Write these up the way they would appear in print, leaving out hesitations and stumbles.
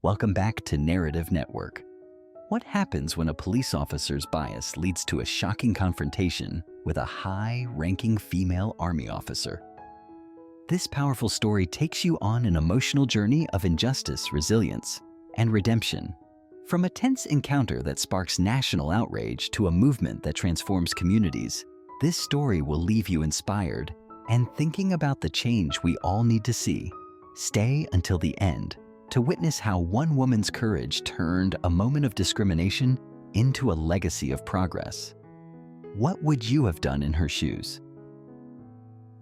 Welcome back to Narrative Network. What happens when a police officer's bias leads to a shocking confrontation with a high-ranking female army officer? This powerful story takes you on an emotional journey of injustice, resilience, and redemption. From a tense encounter that sparks national outrage to a movement that transforms communities, this story will leave you inspired and thinking about the change we all need to see. Stay until the end to witness how one woman's courage turned a moment of discrimination into a legacy of progress. What would you have done in her shoes?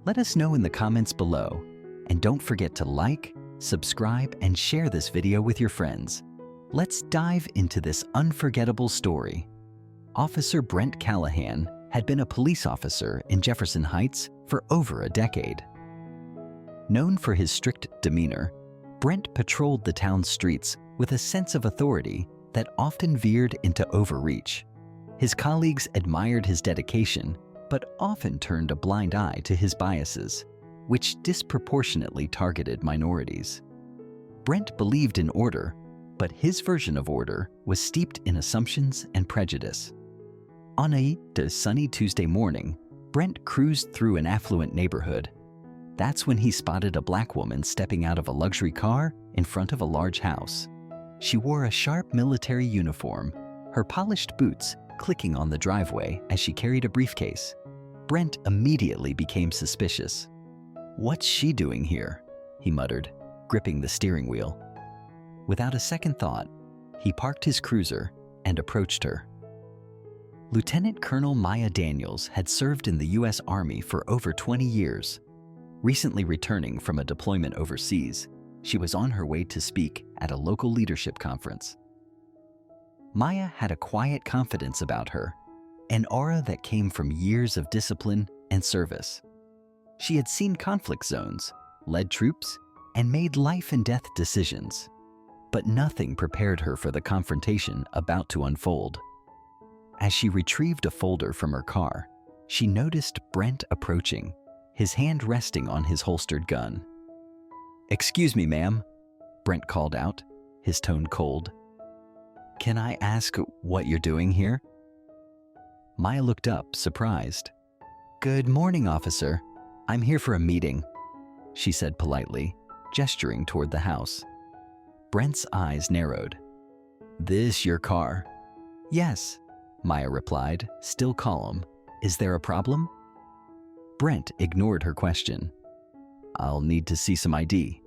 Let us know in the comments below, and don't forget to like, subscribe, and share this video with your friends. Let's dive into this unforgettable story. Officer Brent Callahan had been a police officer in Jefferson Heights for over a decade. Known for his strict demeanor, Brent patrolled the town's streets with a sense of authority that often veered into overreach. His colleagues admired his dedication, but often turned a blind eye to his biases, which disproportionately targeted minorities. Brent believed in order, but his version of order was steeped in assumptions and prejudice. On a sunny Tuesday morning, Brent cruised through an affluent neighborhood. That's when he spotted a black woman stepping out of a luxury car in front of a large house. She wore a sharp military uniform, her polished boots clicking on the driveway as she carried a briefcase. Brent immediately became suspicious. "What's she doing here?" he muttered, gripping the steering wheel. Without a second thought, he parked his cruiser and approached her. Lieutenant Colonel Maya Daniels had served in the U.S. Army for over 20 years. Recently returning from a deployment overseas, she was on her way to speak at a local leadership conference. Maya had a quiet confidence about her, an aura that came from years of discipline and service. She had seen conflict zones, led troops, and made life-and-death decisions. But nothing prepared her for the confrontation about to unfold. As she retrieved a folder from her car, she noticed Brent approaching, his hand resting on his holstered gun. "Excuse me, ma'am," Brent called out, his tone cold. "Can I ask what you're doing here?" Maya looked up, surprised. "Good morning, officer. I'm here for a meeting," she said politely, gesturing toward the house. Brent's eyes narrowed. "This your car?" "Yes," Maya replied, still calm. "Is there a problem?" Brent ignored her question. "I'll need to see some ID."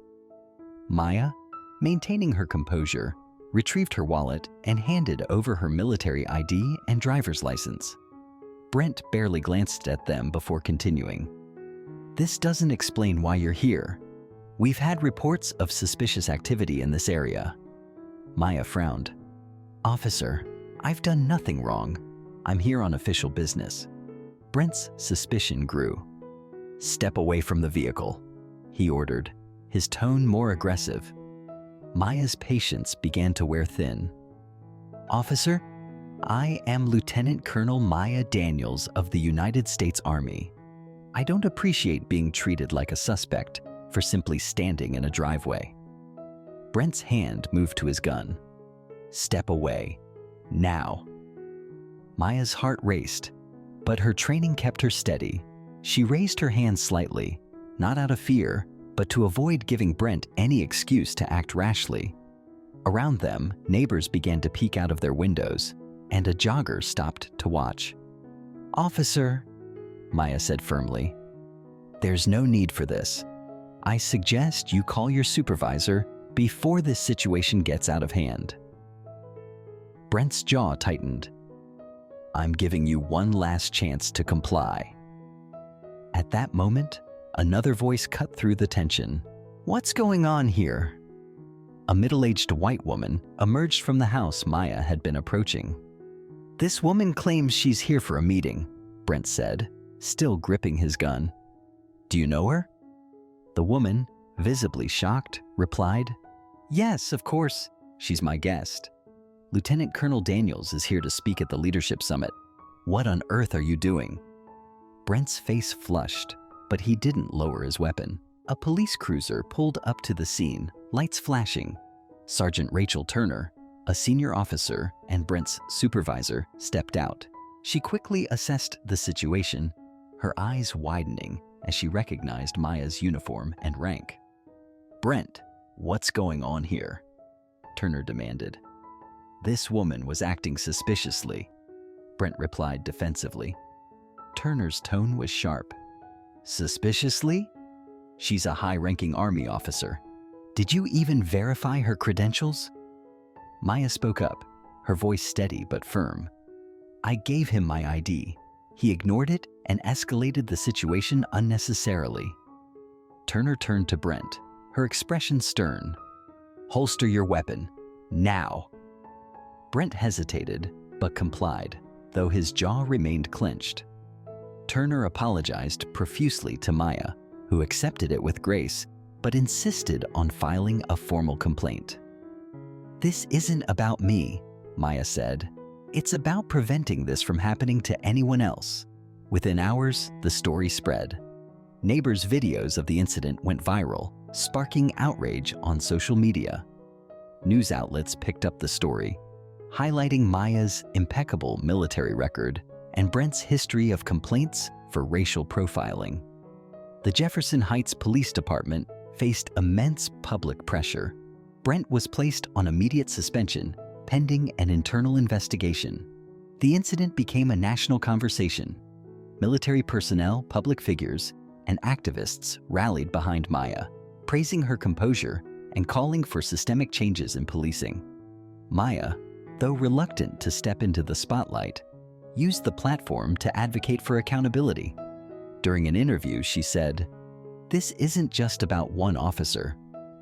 Maya, maintaining her composure, retrieved her wallet and handed over her military ID and driver's license. Brent barely glanced at them before continuing. "This doesn't explain why you're here. We've had reports of suspicious activity in this area." Maya frowned. "Officer, I've done nothing wrong. I'm here on official business." Brent's suspicion grew. "Step away from the vehicle," he ordered, his tone more aggressive. Maya's patience began to wear thin. "Officer, I am Lieutenant Colonel Maya Daniels of the United States Army. I don't appreciate being treated like a suspect for simply standing in a driveway." Brent's hand moved to his gun. "Step away. Now." Maya's heart raced, but her training kept her steady. She raised her hand slightly, not out of fear, but to avoid giving Brent any excuse to act rashly. Around them, neighbors began to peek out of their windows, and a jogger stopped to watch. "Officer," Maya said firmly, "there's no need for this. I suggest you call your supervisor before this situation gets out of hand." Brent's jaw tightened. "I'm giving you one last chance to comply." At that moment, another voice cut through the tension. "What's going on here?" A middle-aged white woman emerged from the house Maya had been approaching. "This woman claims she's here for a meeting," Brent said, still gripping his gun. "Do you know her?" The woman, visibly shocked, replied, "Yes, of course. She's my guest. Lieutenant Colonel Daniels is here to speak at the leadership summit. What on earth are you doing?" Brent's face flushed, but he didn't lower his weapon. A police cruiser pulled up to the scene, lights flashing. Sergeant Rachel Turner, a senior officer and Brent's supervisor, stepped out. She quickly assessed the situation, her eyes widening as she recognized Maya's uniform and rank. "Brent, what's going on here?" Turner demanded. "This woman was acting suspiciously," Brent replied defensively. Turner's tone was sharp. "Suspiciously? She's a high-ranking Army officer. Did you even verify her credentials?" Maya spoke up, her voice steady but firm. "I gave him my ID. He ignored it and escalated the situation unnecessarily." Turner turned to Brent, her expression stern. "Holster your weapon, now." Brent hesitated, but complied, though his jaw remained clenched. Turner apologized profusely to Maya, who accepted it with grace, but insisted on filing a formal complaint. "This isn't about me," Maya said. "It's about preventing this from happening to anyone else." Within hours, the story spread. Neighbors' videos of the incident went viral, sparking outrage on social media. News outlets picked up the story, highlighting Maya's impeccable military record and Brent's history of complaints for racial profiling. The Jefferson Heights Police Department faced immense public pressure. Brent was placed on immediate suspension, pending an internal investigation. The incident became a national conversation. Military personnel, public figures, and activists rallied behind Maya, praising her composure and calling for systemic changes in policing. Maya, though reluctant to step into the spotlight, used the platform to advocate for accountability. During an interview, she said, "This isn't just about one officer.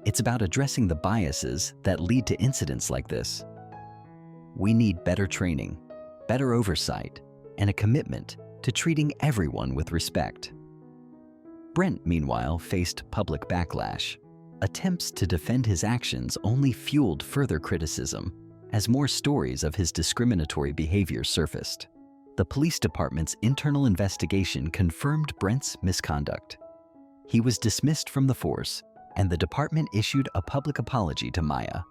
It's about addressing the biases that lead to incidents like this. We need better training, better oversight, and a commitment to treating everyone with respect." Brent, meanwhile, faced public backlash. Attempts to defend his actions only fueled further criticism as more stories of his discriminatory behavior surfaced. The police department's internal investigation confirmed Brent's misconduct. He was dismissed from the force, and the department issued a public apology to Maya.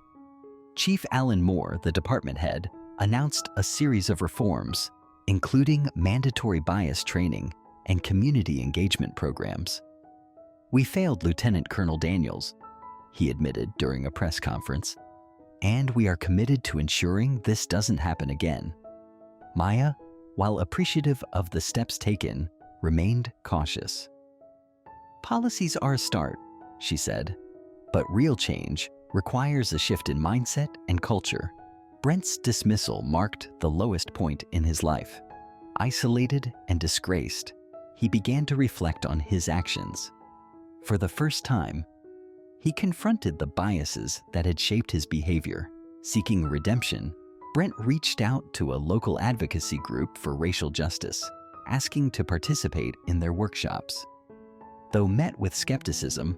Chief Alan Moore, the department head, announced a series of reforms, including mandatory bias training and community engagement programs. "We failed Lieutenant Colonel Daniels," he admitted during a press conference, "and we are committed to ensuring this doesn't happen again." Maya, while appreciative of the steps taken, remained cautious. "Policies are a start," she said, "but real change requires a shift in mindset and culture." Brent's dismissal marked the lowest point in his life. Isolated and disgraced, he began to reflect on his actions. For the first time, he confronted the biases that had shaped his behavior. Seeking redemption, Brent reached out to a local advocacy group for racial justice, asking to participate in their workshops. Though met with skepticism,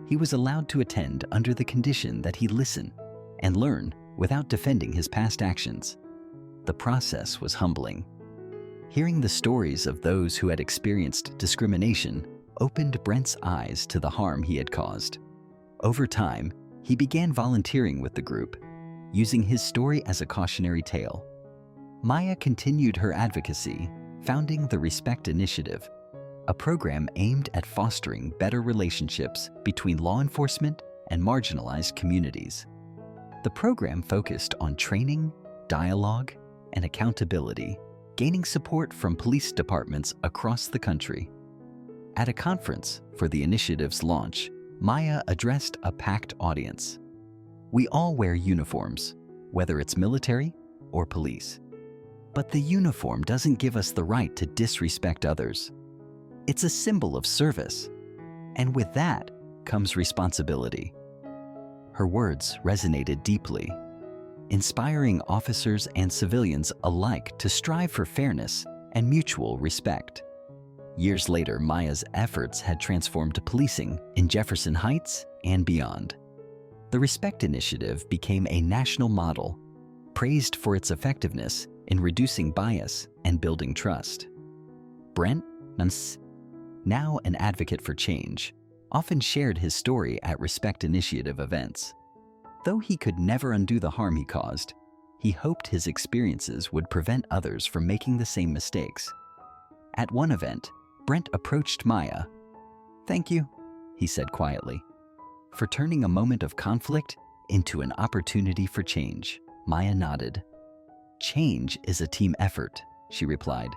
he was allowed to attend under the condition that he listen and learn without defending his past actions. The process was humbling. Hearing the stories of those who had experienced discrimination opened Brent's eyes to the harm he had caused. Over time, he began volunteering with the group, using his story as a cautionary tale. Maya continued her advocacy, founding the Respect Initiative, a program aimed at fostering better relationships between law enforcement and marginalized communities. The program focused on training, dialogue, and accountability, gaining support from police departments across the country. At a conference for the initiative's launch, Maya addressed a packed audience. "We all wear uniforms, whether it's military or police. But the uniform doesn't give us the right to disrespect others. It's a symbol of service, and with that comes responsibility." Her words resonated deeply, inspiring officers and civilians alike to strive for fairness and mutual respect. Years later, Maya's efforts had transformed policing in Jefferson Heights and beyond. The Respect Initiative became a national model, praised for its effectiveness in reducing bias and building trust. Brent, now an advocate for change, often shared his story at Respect Initiative events. Though he could never undo the harm he caused, he hoped his experiences would prevent others from making the same mistakes. At one event, Brent approached Maya. "Thank you," he said quietly, "for turning a moment of conflict into an opportunity for change." Maya nodded. "Change is a team effort," she replied.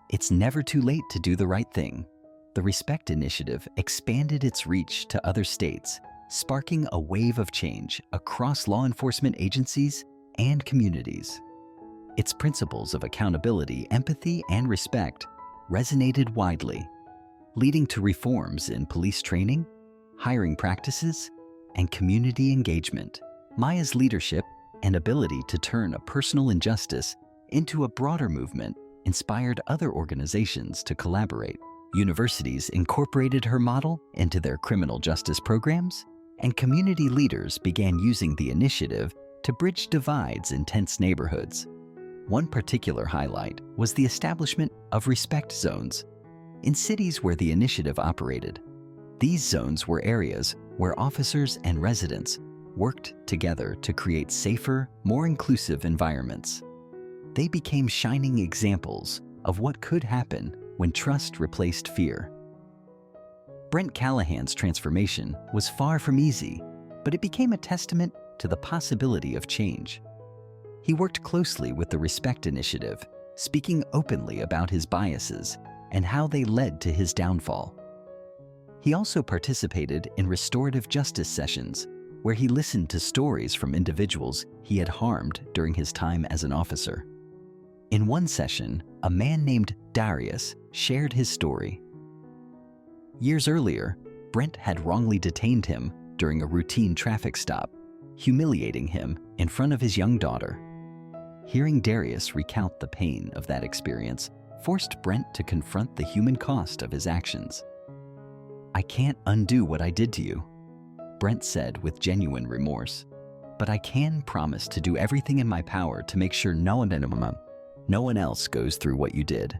"It's never too late to do the right thing." The Respect Initiative expanded its reach to other states, sparking a wave of change across law enforcement agencies and communities. Its principles of accountability, empathy, and respect resonated widely, leading to reforms in police training, hiring practices, and community engagement. Maya's leadership and ability to turn a personal injustice into a broader movement inspired other organizations to collaborate. Universities incorporated her model into their criminal justice programs, and community leaders began using the initiative to bridge divides in tense neighborhoods. One particular highlight was the establishment of respect zones in cities where the initiative operated. These zones were areas where officers and residents worked together to create safer, more inclusive environments. They became shining examples of what could happen when trust replaced fear. Brent Callahan's transformation was far from easy, but it became a testament to the possibility of change. He worked closely with the Respect Initiative, speaking openly about his biases and how they led to his downfall. He also participated in restorative justice sessions, where he listened to stories from individuals he had harmed during his time as an officer. In one session, a man named Darius shared his story. Years earlier, Brent had wrongly detained him during a routine traffic stop, humiliating him in front of his young daughter. Hearing Darius recount the pain of that experience forced Brent to confront the human cost of his actions. "I can't undo what I did to you," Brent said with genuine remorse, "but I can promise to do everything in my power to make sure no one else goes through what you did."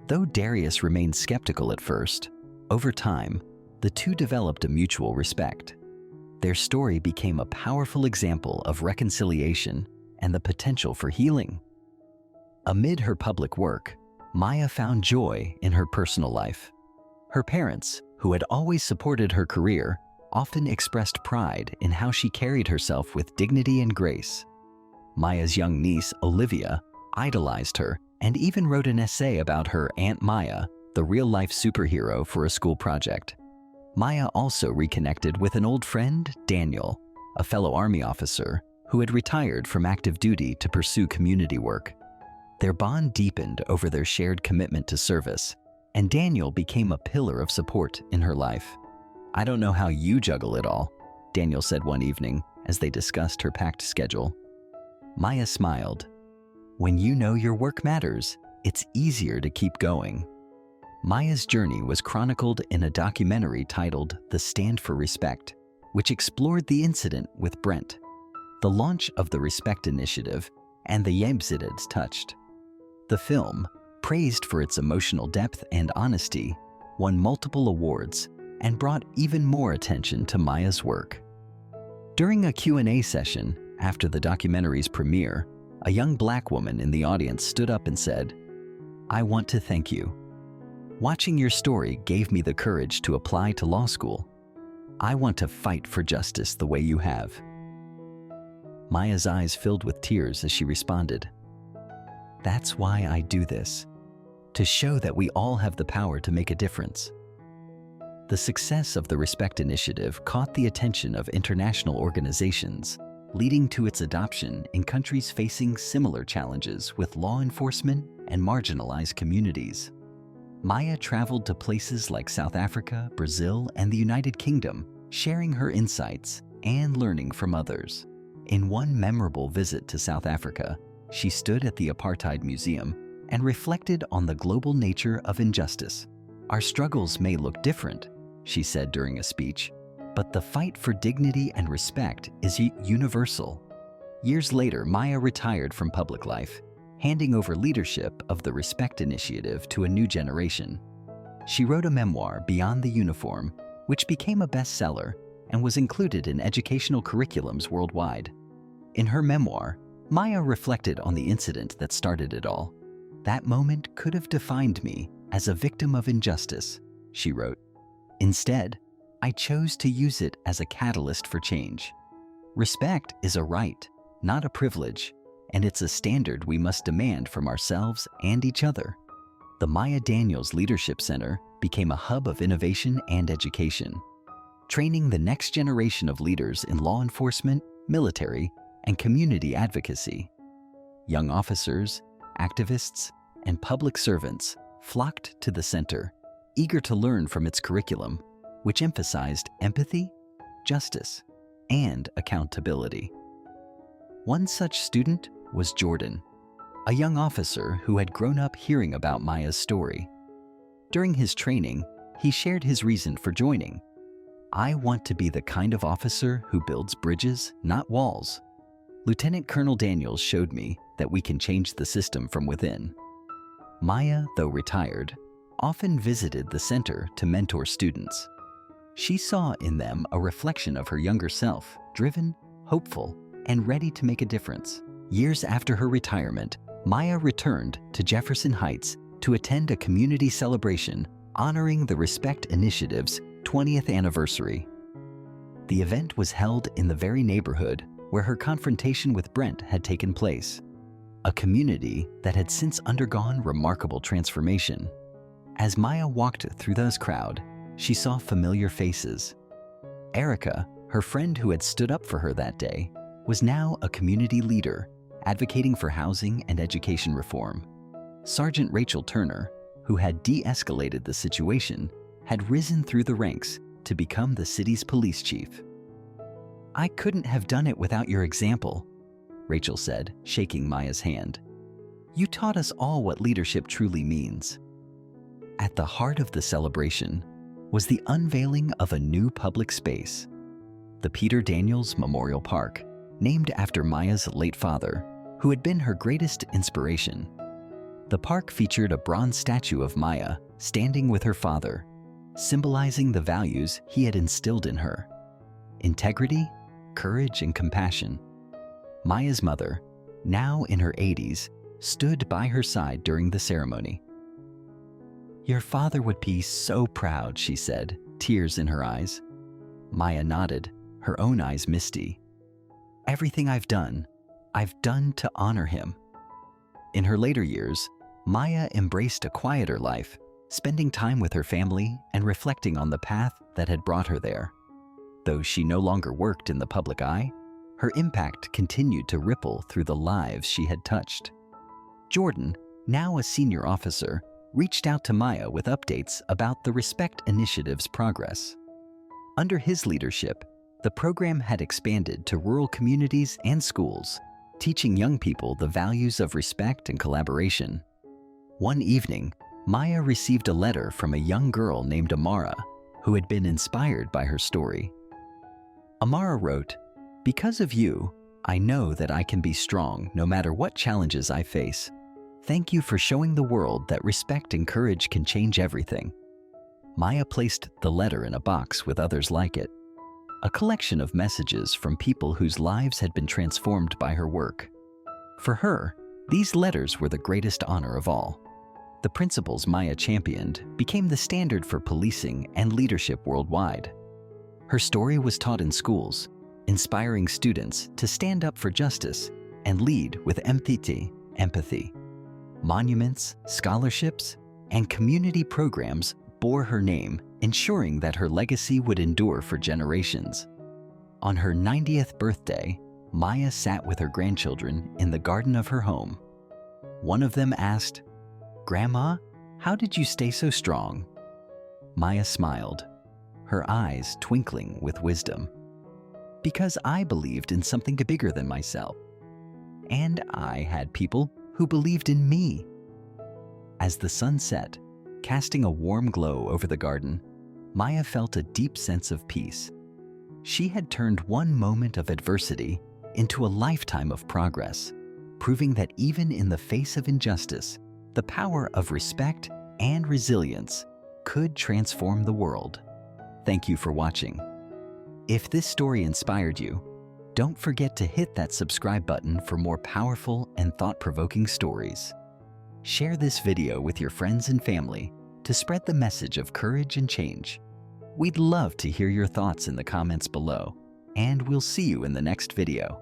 Though Darius remained skeptical at first, over time, the two developed a mutual respect. Their story became a powerful example of reconciliation and the potential for healing. Amid her public work, Maya found joy in her personal life. Her parents, who had always supported her career, often expressed pride in how she carried herself with dignity and grace. Maya's young niece, Olivia, idolized her and even wrote an essay about her Aunt Maya, the real-life superhero, for a school project. Maya also reconnected with an old friend, Daniel, a fellow Army officer who had retired from active duty to pursue community work. Their bond deepened over their shared commitment to service, and Daniel became a pillar of support in her life. "I don't know how you juggle it all," Daniel said one evening as they discussed her packed schedule. Maya smiled. "When you know your work matters, it's easier to keep going." Maya's journey was chronicled in a documentary titled The Stand for Respect, which explored the incident with Brent. The launch of the Respect Initiative and the Yabzidids touched. The film, praised for its emotional depth and honesty, won multiple awards and brought even more attention to Maya's work. During a Q&A session after the documentary's premiere, a young Black woman in the audience stood up and said, "I want to thank you. Watching your story gave me the courage to apply to law school. I want to fight for justice the way you have." Maya's eyes filled with tears as she responded, "That's why I do this, to show that we all have the power to make a difference." The success of the Respect Initiative caught the attention of international organizations, leading to its adoption in countries facing similar challenges with law enforcement and marginalized communities. Maya traveled to places like South Africa, Brazil, and the United Kingdom, sharing her insights and learning from others. In one memorable visit to South Africa, she stood at the Apartheid Museum and reflected on the global nature of injustice. "Our struggles may look different," she said during a speech, "but the fight for dignity and respect is universal." Years later, Maya retired from public life, handing over leadership of the Respect Initiative to a new generation. She wrote a memoir, Beyond the Uniform, which became a bestseller and was included in educational curriculums worldwide. In her memoir, Maya reflected on the incident that started it all. "That moment could have defined me as a victim of injustice," she wrote. "Instead, I chose to use it as a catalyst for change. Respect is a right, not a privilege, and it's a standard we must demand from ourselves and each other." The Maya Daniels Leadership Center became a hub of innovation and education, training the next generation of leaders in law enforcement, military, and community advocacy. Young officers, activists, and public servants flocked to the center, eager to learn from its curriculum, which emphasized empathy, justice, and accountability. One such student was Jordan, a young officer who had grown up hearing about Maya's story. During his training, he shared his reason for joining. "I want to be the kind of officer who builds bridges, not walls. Lieutenant Colonel Daniels showed me that we can change the system from within." Maya, though retired, often visited the center to mentor students. She saw in them a reflection of her younger self, driven, hopeful, and ready to make a difference. Years after her retirement, Maya returned to Jefferson Heights to attend a community celebration honoring the Respect Initiative's 20th anniversary. The event was held in the very neighborhood where her confrontation with Brent had taken place, a community that had since undergone remarkable transformation. As Maya walked through those crowd, she saw familiar faces. Erica, her friend who had stood up for her that day, was now a community leader, advocating for housing and education reform. Sergeant Rachel Turner, who had de-escalated the situation, had risen through the ranks to become the city's police chief. "I couldn't have done it without your example," Rachel said, shaking Maya's hand. "You taught us all what leadership truly means." At the heart of the celebration was the unveiling of a new public space, the Peter Daniels Memorial Park, named after Maya's late father, who had been her greatest inspiration. The park featured a bronze statue of Maya standing with her father, symbolizing the values he had instilled in her: integrity, courage, and compassion. Maya's mother, now in her 80s, stood by her side during the ceremony. "Your father would be so proud," she said, tears in her eyes. Maya nodded, her own eyes misty. "Everything I've done to honor him." In her later years, Maya embraced a quieter life, spending time with her family and reflecting on the path that had brought her there. Though she no longer worked in the public eye, her impact continued to ripple through the lives she had touched. Jordan, now a senior officer, reached out to Maya with updates about the Respect Initiative's progress. Under his leadership, the program had expanded to rural communities and schools, teaching young people the values of respect and collaboration. One evening, Maya received a letter from a young girl named Amara, who had been inspired by her story. Amara wrote, "Because of you, I know that I can be strong no matter what challenges I face. Thank you for showing the world that respect and courage can change everything." Maya placed the letter in a box with others like it, a collection of messages from people whose lives had been transformed by her work. For her, these letters were the greatest honor of all. The principles Maya championed became the standard for policing and leadership worldwide. Her story was taught in schools, inspiring students to stand up for justice and lead with empathy. Monuments, scholarships, and community programs bore her name, ensuring that her legacy would endure for generations. On her 90th birthday, Maya sat with her grandchildren in the garden of her home. One of them asked, "Grandma, how did you stay so strong?" Maya smiled, her eyes twinkling with wisdom. "Because I believed in something bigger than myself. And I had people who believed in me." As the sun set, casting a warm glow over the garden, Maya felt a deep sense of peace. She had turned one moment of adversity into a lifetime of progress, proving that even in the face of injustice, the power of respect and resilience could transform the world. Thank you for watching. If this story inspired you, don't forget to hit that subscribe button for more powerful and thought-provoking stories. Share this video with your friends and family to spread the message of courage and change. We'd love to hear your thoughts in the comments below, and we'll see you in the next video.